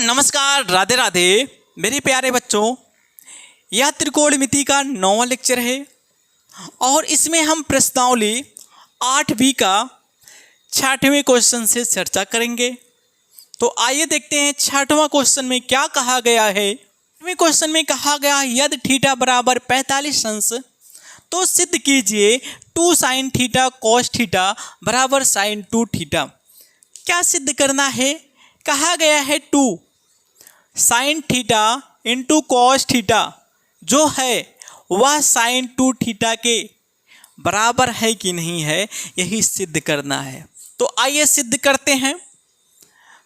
नमस्कार, राधे राधे मेरे प्यारे बच्चों। यह त्रिकोणमिति का 9वां लेक्चर है और इसमें हम प्रश्नावली 8B का 6वें क्वेश्चन से चर्चा करेंगे। तो आइए देखते हैं 6वां क्वेश्चन में क्या कहा गया है। 6वें क्वेश्चन में कहा गया यदि थीटा बराबर 45 अंश तो सिद्ध कीजिए 2 sin थीटा cos थीटा बराबर sin 2 थीटा। क्या सिद्ध करना है? कहा गया है 2 sin theta into cos theta जो है वह sin 2 थीटा के बराबर है कि नहीं है, यही सिद्ध करना है। तो आइए सिद्ध करते हैं।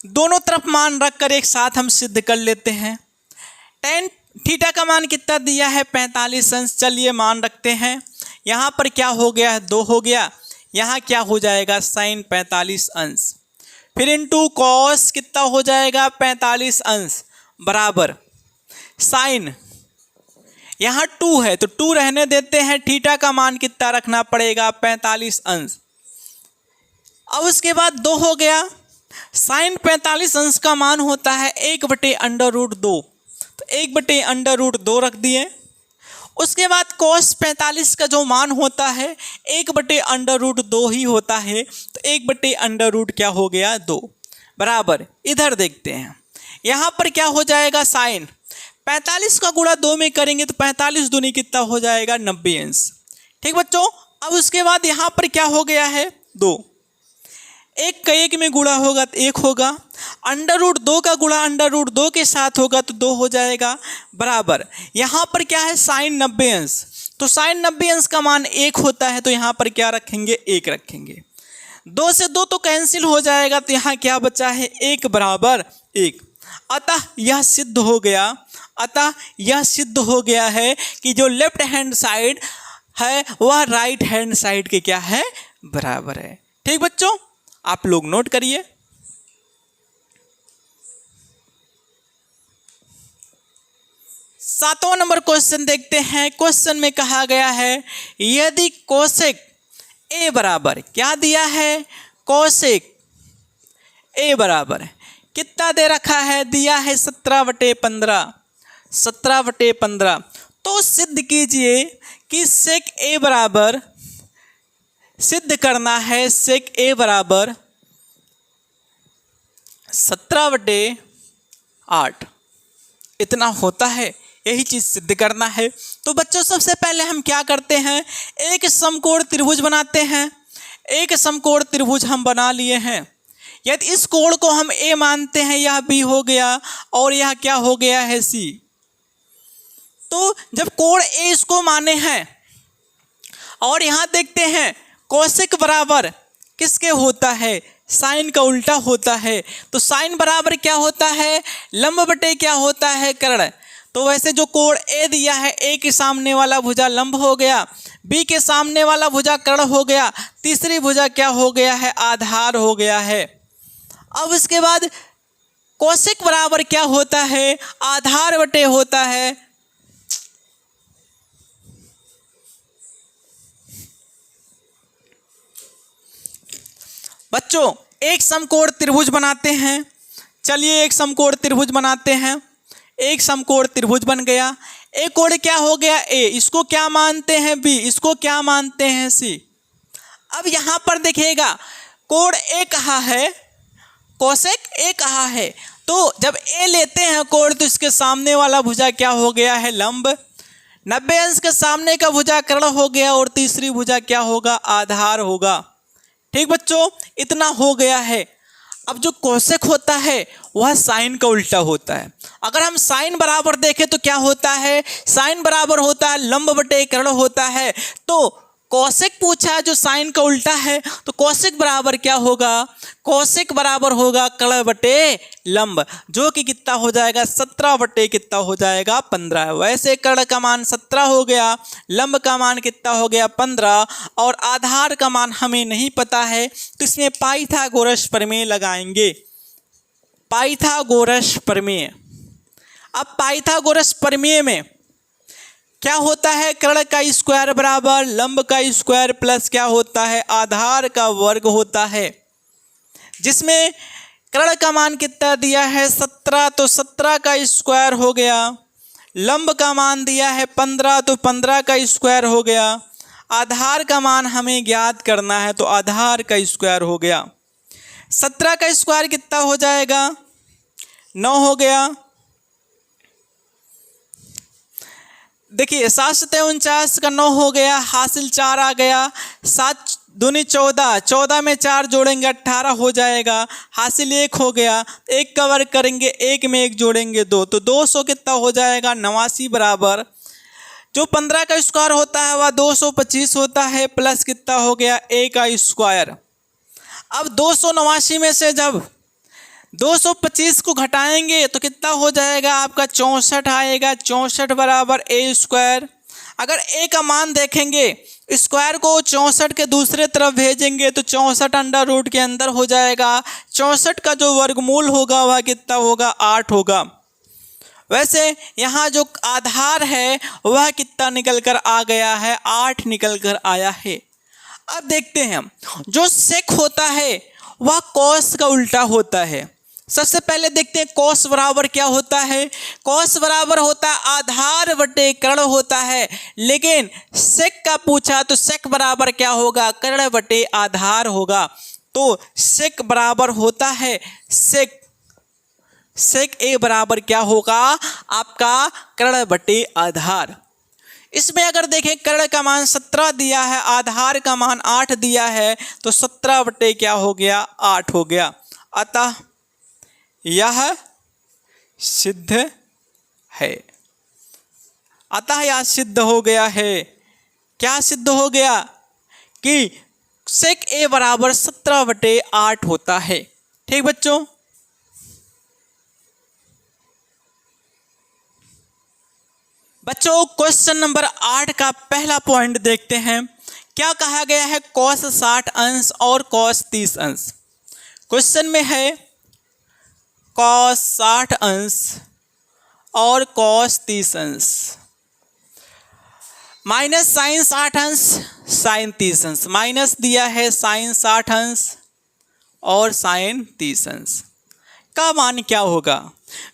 दोनों तरफ मान रखकर एक साथ हम सिद्ध कर लेते हैं। tan थीटा का मान कितना दिया है? 45 अंश। चलिए मान रखते हैं। यहाँ पर क्या हो गया है? 2 हो गया। यहाँ क्या हो जाएगा? sin 45 अंश। फिर इंटू कॉस कितना हो जाएगा? 45 अंश बराबर साइन, यहाँ 2 है तो 2 रहने देते हैं। थीटा का मान कितना रखना पड़ेगा? 45 अंश। अब उसके बाद 2 हो गया। साइन 45 अंश का मान होता है 1/√2, तो 1/√2 रख दिए। उसके बाद cos 45 का जो मान होता है 1/√2 ही होता है, तो 1/√ क्या हो गया? 2 बराबर। इधर देखते हैं, यहाँ पर क्या हो जाएगा? साइन 45 का गुणा 2 में करेंगे तो 45 दूनी कितना हो जाएगा? 90 अंश। ठीक बच्चों। अब उसके बाद यहाँ पर क्या हो गया है? 2। 1 का 1 में गुणा होगा तो 1 होगा। √2 का गुणा √2 के साथ होगा तो 2 हो जाएगा बराबर। यहाँ पर क्या है? साइन 90 अंश, तो साइन 90 अंश का मान 1 होता है, तो यहाँ पर क्या रखेंगे? 1 रखेंगे। 2 से 2 तो कैंसिल हो जाएगा, तो यहाँ क्या बचा है? 1 बराबर 1। अतः यह सिद्ध हो गया है कि जो लेफ्ट हैंड साइड है वह राइट हैंड साइड के क्या है? बराबर है। ठीक बच्चों, आप लोग नोट करिए। सातवां नंबर क्वेश्चन देखते हैं। क्वेश्चन में कहा गया है यदि कोसेक ए बराबर, क्या दिया है? कोसेक ए बराबर कितना दे रखा है? दिया है 17/15। 17/15। तो सिद्ध कीजिए कि सेक ए बराबर, सिद्ध करना है सेक ए बराबर 17/8 इतना होता है, यही चीज सिद्ध करना है। तो बच्चों सबसे पहले हम क्या करते हैं? एक समकोण त्रिभुज बनाते हैं। एक समकोण त्रिभुज हम बना लिए हैं। यदि इस कोण को हम ए मानते हैं, यह बी हो गया और यह क्या हो गया है? सी। तो जब कोण ए इसको माने हैं और यहां देखते हैं कोसेक बराबर किसके होता है? साइन का उल्टा होता है। तो साइन बराबर क्या होता है? लंब बटे क्या होता है? कर्ण। तो वैसे जो कोण ए दिया है, ए के सामने वाला भुजा लंब हो गया, बी के सामने वाला भुजा कर्ण हो गया, तीसरी भुजा क्या हो गया है? आधार हो गया है। अब इसके बाद कोसेक बराबर क्या होता है? आधार बटे होता है बच्चों। एक समकोण त्रिभुज बनाते हैं। चलिए एक समकोण त्रिभुज बनाते हैं। एक समकोण त्रिभुज बन गया। एक कोण क्या हो गया? ए। इसको क्या मानते हैं? बी। इसको क्या मानते हैं? सी। अब यहां पर देखिएगा कोण ए कहा है, कोसेक ए कहा है, तो जब ए लेते हैं कोण तो इसके सामने वाला भुजा क्या हो गया है? लंब। 90 अंश के सामने का भुजा कर्ण हो गया और तीसरी भुजा क्या होगा? आधार होगा। ठीक बच्चों, इतना हो गया है। अब जो कोसेक होता है वह साइन का उल्टा होता है। अगर हम साइन बराबर देखें तो क्या होता है? साइन बराबर होता है लंब बटे कर्ण होता है। तो कोसेक पूछा है जो साइन का उल्टा है, तो कोसेक बराबर क्या होगा? कोसेक बराबर होगा कर्ण बटे लंब, जो कि कितना हो जाएगा? 17 बटे कितना हो जाएगा? 15। वैसे कर्ण का मान 17 हो गया, लंब का मान कितना हो गया? 15, और आधार का मान हमें नहीं पता है, तो इसमें पाइथागोरस प्रमेय लगाएंगे। पाइथागोरस प्रमेय। अब पाइथागोरस प्रमेय में क्या होता है? कर्ण का स्क्वायर बराबर लंब का स्क्वायर प्लस क्या होता है? आधार का वर्ग होता है, जिसमें कर्ण का मान कितना दिया है 17, तो 17 का स्क्वायर हो गया। लंब का मान दिया है 15, तो 15 का स्क्वायर हो गया। आधार का मान हमें ज्ञात करना है, तो आधार का स्क्वायर हो गया। 17 का स्क्वायर कितना हो जाएगा 9 हो गया। देखिए 749 का 9 हो गया, हासिल 4 आ गया। 7 दूनी 14, 14 में 4 जोड़ेंगे 18 हो जाएगा, हासिल 1 हो गया। 1 का वर्ग करेंगे, 1 में 1 जोड़ेंगे 2, तो 200 कितना हो जाएगा 89 बराबर जो 15 का स्क्वायर होता है वह 225 होता है, प्लस कितना हो गया a का स्क्वायर। अब 289 में से जब 225 को घटाएंगे तो कितना हो जाएगा आपका 64 आएगा। 64 बराबर a स्क्वायर। अगर a का मान देखेंगे, स्क्वायर को 64 के दूसरे तरफ भेजेंगे तो 64 अंडर रूट के अंदर हो जाएगा। 64 का जो वर्गमूल होगा वह कितना होगा 8 होगा। वैसे यहाँ जो आधार है वह कितना निकल कर आ गया है 8 निकल कर आया है। अब देखते हैं जो सेक होता है वह कॉस का उल्टा होता है। सबसे पहले देखते हैं कॉस बराबर क्या होता है। कॉस बराबर होता है आधार बटे कर्ण होता है, लेकिन सेक का पूछा तो सेक बराबर क्या होगा कर्ण बटे आधार होगा। तो सेक बराबर होता है सेक ए बराबर क्या होगा आपका कर्ण बटे आधार। इसमें अगर देखें कर्ण का मान 17 दिया है, आधार का मान 8 दिया है, तो 17 बटे क्या हो गया 8 हो गया। अतः यह सिद्ध है। अतः यह सिद्ध हो गया है। क्या सिद्ध हो गया कि सेक ए बराबर 17 बटे 8 होता है। ठीक बच्चों, क्वेश्चन नंबर 8 का पहला पॉइंट देखते हैं। क्या कहा गया है कॉस 60 अंश और कॉस 30 अंश। क्वेश्चन में है कॉस 60 अंश और कॉस 30 अंश माइनस साइन 60 अंश साइन 30 अंश, माइनस दिया है साइन 60 अंश और साइन 30 अंश का मान क्या होगा।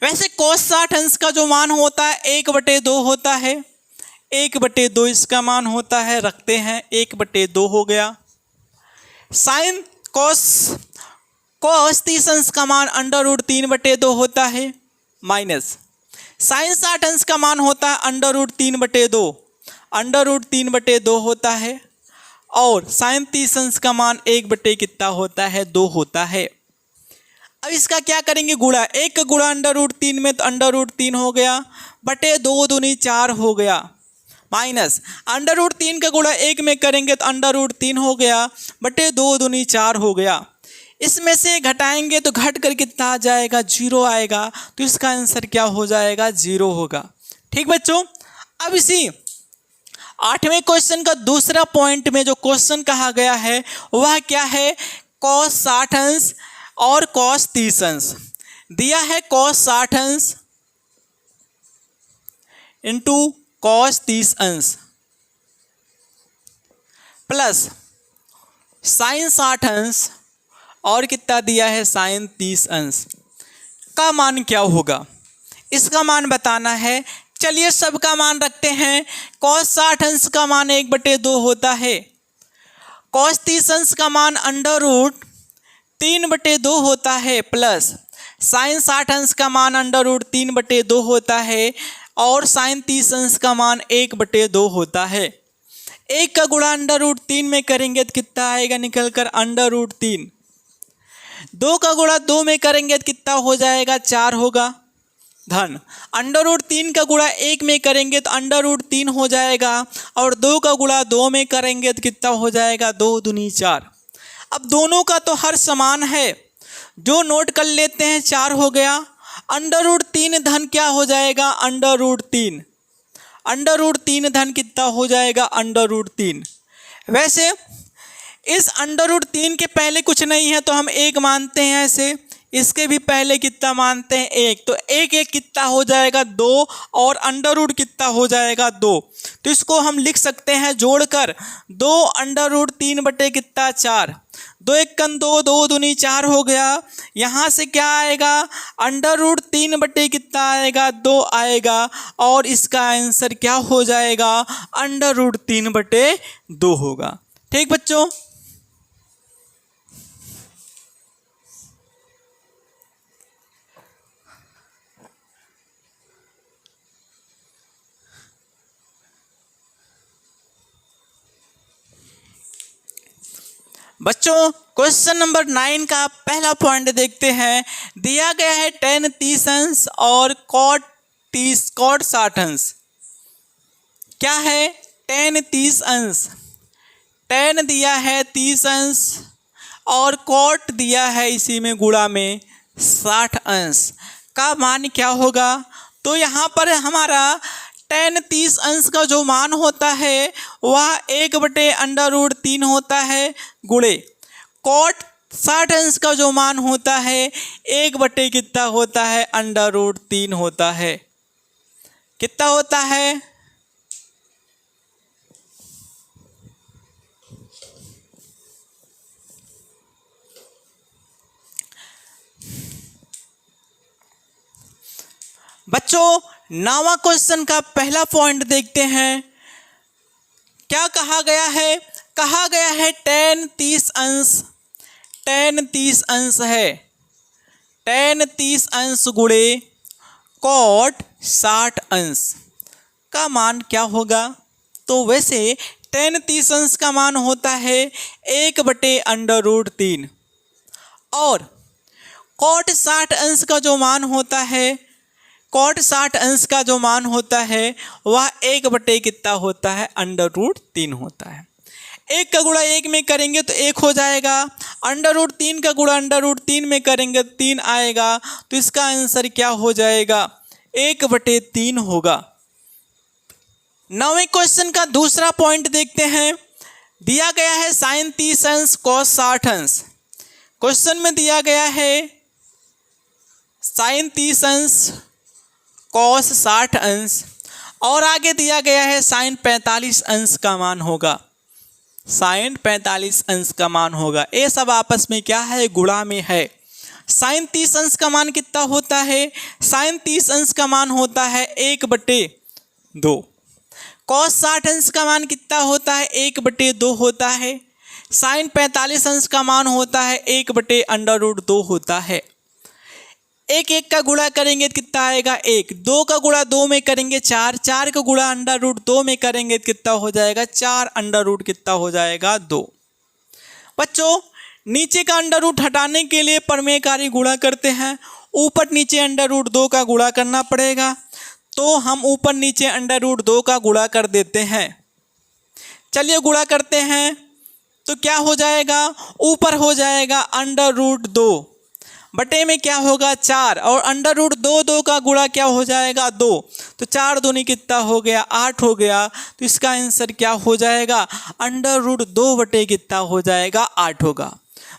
वैसे cos 60 अंश का जो मान होता है 1/2 होता है। 1/2 इसका मान होता है, रखते हैं 1/2 हो गया। साइन cos 30 अंश का मान √3/2 होता है, माइनस साइन 60 अंश का मान होता है √3/2, √3/2 होता है। और साइन 30 अंश का मान 1 कितना होता है 2 होता है। अब इसका क्या करेंगे गुणा, 1 का गुणा √3 में तो √3 हो गया, बटे 2 दूनी 4 हो गया, माइनस √3 का गुणा 1 में करेंगे तो √3 हो गया, बटे 2 दूनी 4 हो गया। इसमें से घटाएंगे तो घट कर कितना आ जाएगा 0 आएगा, तो इसका आंसर क्या हो जाएगा 0 होगा। ठीक बच्चों, अब इसी 8वें क्वेश्चन का दूसरा पॉइंट में जो क्वेश्चन कहा गया है वह क्या है cos 60 अंश और cos 30 अंश दिया है। cos 60 अंश इंटू cos 30 अंश प्लस साइन 60 अंश और कितना दिया है साइन 30 अंश का मान क्या होगा, इसका मान बताना है। चलिए सबका मान रखते हैं। cos 60 अंश का मान 1/2 होता है, cos 30 अंश का मान √3/2 होता है, प्लस साइन 60 अंश का मान √3/2 होता है और साइन 30 अंश का मान 1/2 होता है। 1 का गुणा √3 में करेंगे तो कितना आएगा निकल कर √3। 2 का गुणा 2 में करेंगे तो कितना हो जाएगा 4 होगा, धन √3 का गुणा 1 में करेंगे तो √3 हो जाएगा, और 2 का गुणा 2 में करेंगे तो कितना हो जाएगा 2 दूनी 4। अब दोनों का तो हर समान है, जो नोट कर लेते हैं 4 हो गया। √3 धन क्या हो जाएगा √3, √3 धन कितना हो जाएगा √3। वैसे इस √3 के पहले कुछ नहीं है तो हम 1 मानते हैं, ऐसे इसके भी पहले कितना मानते हैं 1, तो 1 कितना हो जाएगा 2 और √ कितना हो जाएगा 2, तो इसको हम लिख सकते हैं जोड़कर 2 √3 बटे कितना 4, दो एकम दो, दो दूनी चार हो गया। यहाँ से क्या आएगा, अंडर रूट 3 बटे कितना आएगा, 2 आएगा। और इसका आंसर क्या हो जाएगा, अंडर रूट 3 बटे 2 होगा। ठीक बच्चों, बच्चों क्वेश्चन नंबर 9 का पहला पॉइंट देखते हैं। दिया गया है tan 30 अंश और cot 60 अंश। क्या है, tan 30 अंश, tan दिया है 30 अंश और cot दिया है इसी में गुणा में 60 अंश का मान क्या होगा। तो यहाँ पर हमारा tan 30 अंश का जो मान होता है वह 1 बटे अंडर रूट 3 होता है, गुणे cot 60 अंश का जो मान होता है 1 बटे कितना होता है, अंडर रूट 3 होता है। कितना होता है, बच्चों 9वां क्वेश्चन का पहला पॉइंट देखते हैं। क्या कहा गया है, कहा गया है tan 30 अंश, tan 30 अंश है, tan 30 अंश गुणे cot 60 अंश का मान क्या होगा। तो वैसे tan 30 अंश का मान होता है 1 बटे अंडर रूट 3 और cot 60 अंश का जो मान होता है, cot 60 अंश का जो मान होता है वह 1 बटे कितना होता है, अंडर रूट 3 होता है। 1 का गुणा 1 में करेंगे तो 1 हो जाएगा, अंडर रूट 3 का गुणा अंडर रूट 3 में करेंगे तो 3 आएगा। तो इसका आंसर क्या हो जाएगा, 1 बटे 3 होगा। 9वें क्वेश्चन का दूसरा पॉइंट देखते हैं। दिया गया है sin 30 अंश cos 60 अंश। क्वेश्चन में दिया गया है sin 30 अंश cos 60 अंश और आगे दिया गया है sin 45 अंश का मान होगा, sin 45 अंश का मान होगा। ये सब आपस में क्या है, गुणा में है। sin 30 अंश का मान कितना होता है, sin 30 अंश का मान होता है 1 बटे 2। cos 60 अंश का मान कितना होता है, 1 बटे 2 होता है। sin 45 अंश का मान होता है 1 बटे अंडर रूट 2 होता है। 1 1 का गुणा करेंगे तो कितना आएगा, 1। 2 का गुणा 2 में करेंगे 4, 4 का गुणा अंडर रूट 2 में करेंगे तो कितना हो जाएगा, 4 अंडर रूट कितना हो जाएगा, 2। बच्चों नीचे का अंडर रूट हटाने के लिए प्रमेयकारी गुणा करते हैं, ऊपर नीचे अंडर रूट 2 का गुणा करना पड़ेगा। तो हम ऊपर नीचे अंडर रूट 2 का गुणा कर देते हैं। चलिए गुणा करते हैं तो क्या हो जाएगा, ऊपर हो जाएगा अंडर रूट 2 बटे में क्या होगा 4 और अंडर रूट 2 2 का गुणा क्या हो जाएगा 2। तो 4 दूनी कितना हो गया 8 हो गया। तो इसका आंसर क्या हो जाएगा, अंडर रूट 2 बटे कितना हो जाएगा 8 होगा।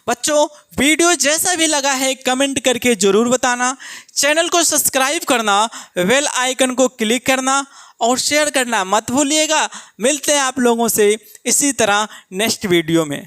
बच्चों वीडियो जैसा भी लगा है कमेंट करके ज़रूर बताना, चैनल को सब्सक्राइब करना, बेल आइकन को क्लिक करना और शेयर करना मत भूलिएगा। मिलते हैं आप लोगों से इसी तरह नेक्स्ट वीडियो में।